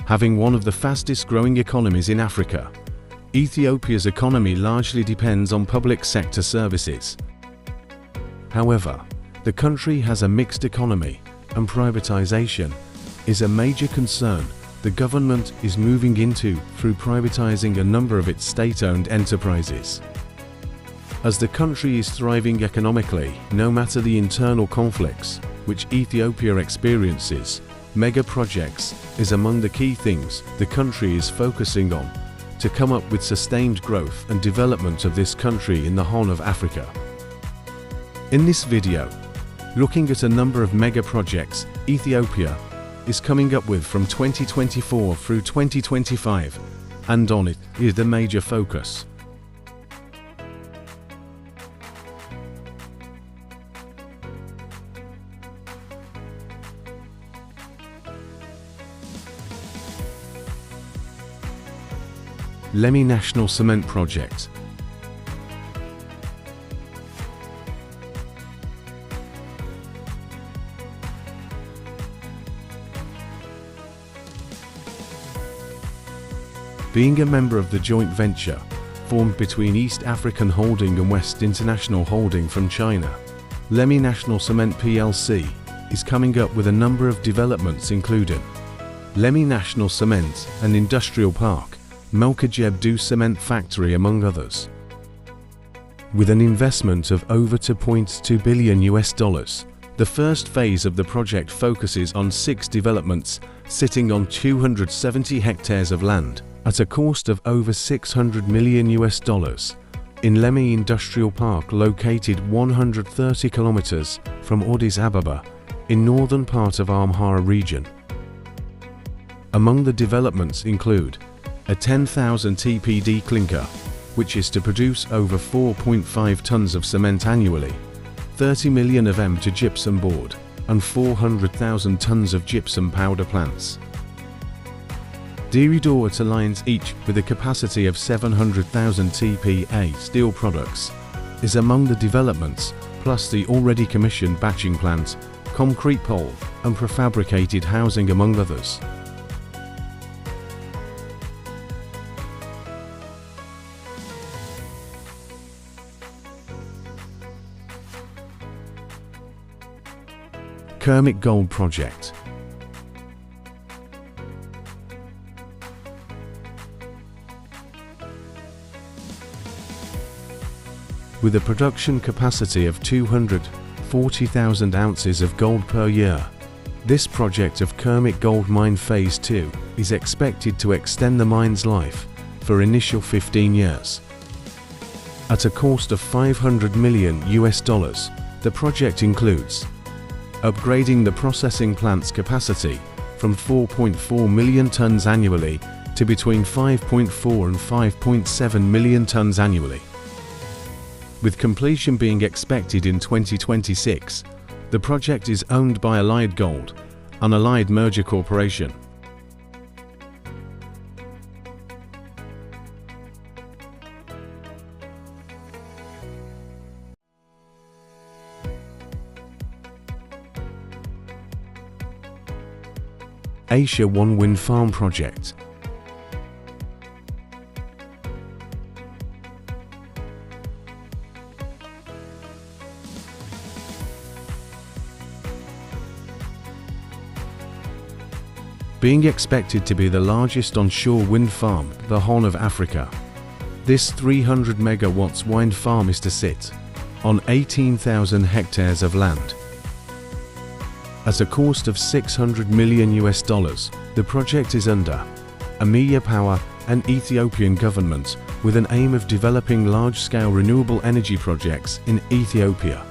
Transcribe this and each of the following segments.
Having one of the fastest growing economies in Africa, Ethiopia's economy largely depends on public sector services. However, the country has a mixed economy, and privatization is a major concern the government is moving into through privatizing a number of its state-owned enterprises. As the country is thriving economically, no matter the internal conflicts which Ethiopia experiences, mega projects is among the key things the country is focusing on to come up with sustained growth and development of this country in the Horn of Africa. In this video, looking at a number of mega projects Ethiopia is coming up with from 2024 through 2025, and on it is the major focus. Lemi National Cement Project. Being a member of the joint venture formed between East African Holding and West International Holding from China, Lemi National Cement plc is coming up with a number of developments including Lemi National Cement and Industrial Park, Mekel-dallol Cement Factory among others. With an investment of over $2.2 billion, the first phase of the project focuses on 6 developments sitting on 270 hectares of land at a cost of over $600 million in Lemi Industrial Park, located 130 kilometers from Addis Ababa in northern part of Amhara region. Among the developments include a 10,000 TPD clinker, which is to produce over 4.5 tons of cement annually, 30 million of M to gypsum board, and 400,000 tons of gypsum powder plants. Dilla-Bulle-Haro-Wacho lines, each with a capacity of 700,000 TPA steel products, is among the developments, plus the already commissioned batching plant, concrete pole, and prefabricated housing among others. Kermit Gold Project. With a production capacity of 240,000 ounces of gold per year, this project of Kermit Gold Mine Phase 2 is expected to extend the mine's life for initial 15 years. At a cost of $500 million, the project includes upgrading the processing plant's capacity from 4.4 million tons annually to between 5.4 and 5.7 million tons annually. With completion being expected in 2026, the project is owned by Allied Gold, an Allied merger corporation. Aysha 1 Wind Farm Project. Being expected to be the largest onshore wind farm, the Horn of Africa, this 300 megawatts wind farm is to sit on 18,000 hectares of land. At a cost of $600 million, the project is under Amia Power and Ethiopian government with an aim of developing large-scale renewable energy projects in Ethiopia.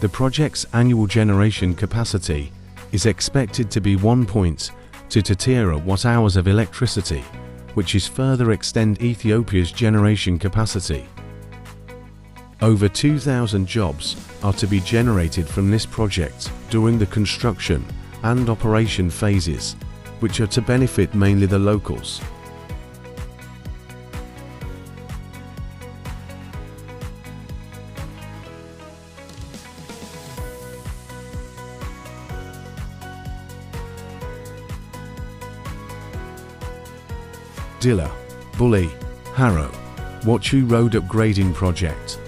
The project's annual generation capacity is expected to be 1.2 terawatt-hours of electricity, which is further extend Ethiopia's generation capacity. Over 2,000 jobs are to be generated from this project during the construction and operation phases, which are to benefit mainly the locals. Dilla-Bulle-Haro-Wacho road upgrading project.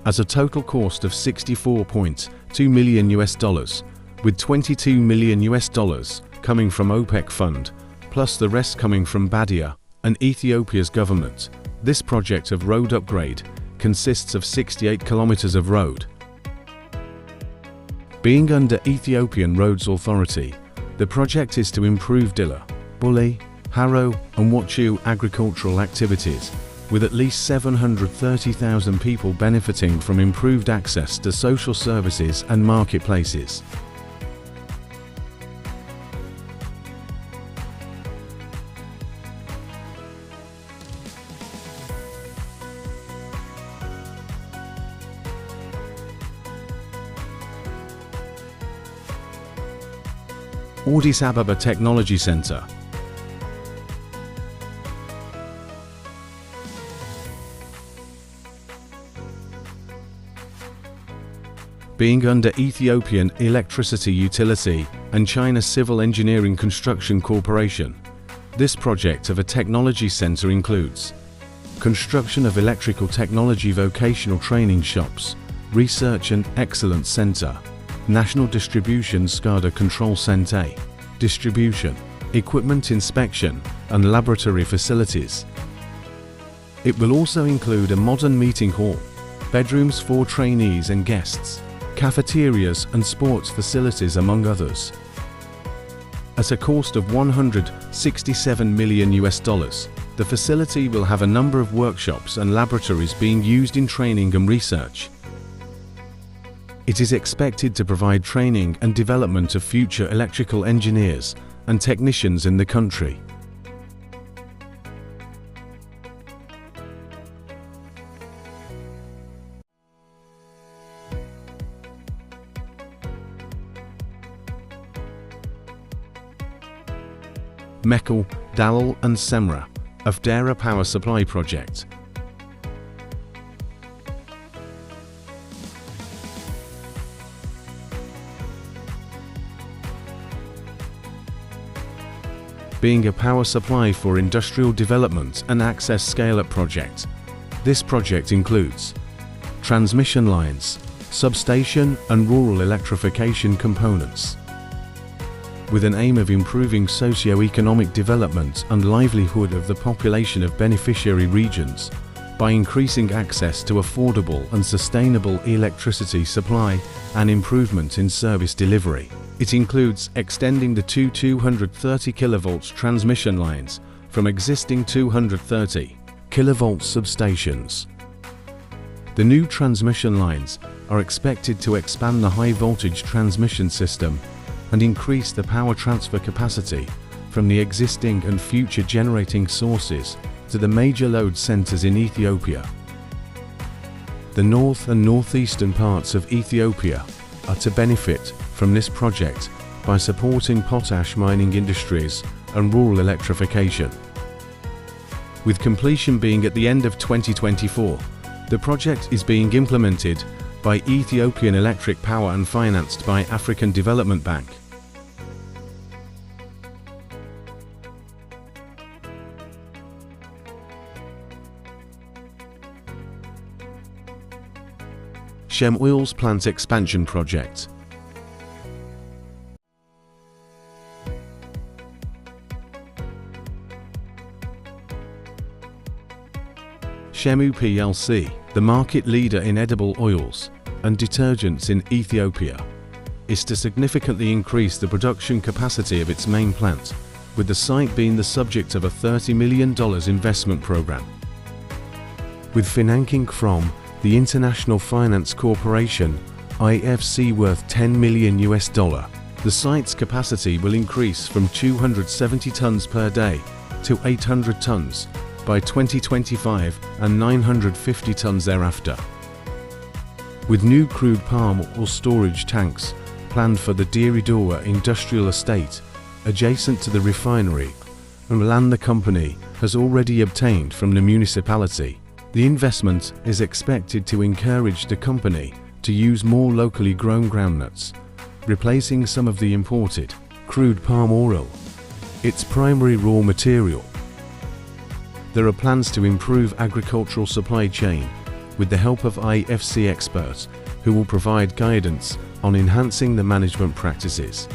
At a total cost of $64.2 million, with $22 million coming from OPEC fund, plus the rest coming from Badia and Ethiopia's government. This project of road upgrade consists of 68 kilometers of road. Being under Ethiopian Roads Authority, the project is to improve Dilla-Bulle-Haro-Wacho agricultural activities, with at least 730,000 people benefiting from improved access to social services and marketplaces. Addis Ababa Technology Center. Being under Ethiopian Electricity Utility and China Civil Engineering Construction Corporation, this project of a technology center includes construction of electrical technology vocational training shops, research and excellence center, National Distribution SCADA Control Center, distribution, equipment inspection, and laboratory facilities. It will also include a modern meeting hall, bedrooms for trainees and guests, cafeterias and sports facilities among others. At a cost of $167 million, the facility will have a number of workshops and laboratories being used in training and research. It is expected to provide training and development of future electrical engineers and technicians in the country. Mekel-dallol and Semera-Afdera power supply project. Being a power supply for industrial development and access scale-up project. This project includes transmission lines, substation and rural electrification components, with an aim of improving socio-economic development and livelihood of the population of beneficiary regions by increasing access to affordable and sustainable electricity supply and improvement in service delivery. It includes extending the two 230 kV transmission lines from existing 230 kV substations. The new transmission lines are expected to expand the high voltage transmission system and increase the power transfer capacity from the existing and future generating sources to the major load centers in Ethiopia. The north and northeastern parts of Ethiopia are to benefit from this project by supporting potash mining industries and rural electrification. With completion being at the end of 2024, the project is being implemented by Ethiopian Electric Power and financed by African Development Bank. Shem Oil's plant expansion project. Shem plc, the market leader in edible oils and detergents in Ethiopia, is to significantly increase the production capacity of its main plant, with the site being the subject of a $30 million investment program. With financing from the International Finance Corporation (IFC) worth $10 million, the site's capacity will increase from 270 tons per day to 800 tons by 2025 and 950 tons thereafter. With new crude palm oil storage tanks planned for the Dilla-Bulle industrial estate adjacent to the refinery and land the company has already obtained from the municipality, The investment is expected to encourage the company to use more locally grown groundnuts, replacing some of the imported crude palm oil, its primary raw material. There are plans to improve agricultural supply chain with the help of IFC experts who will provide guidance on enhancing the management practices.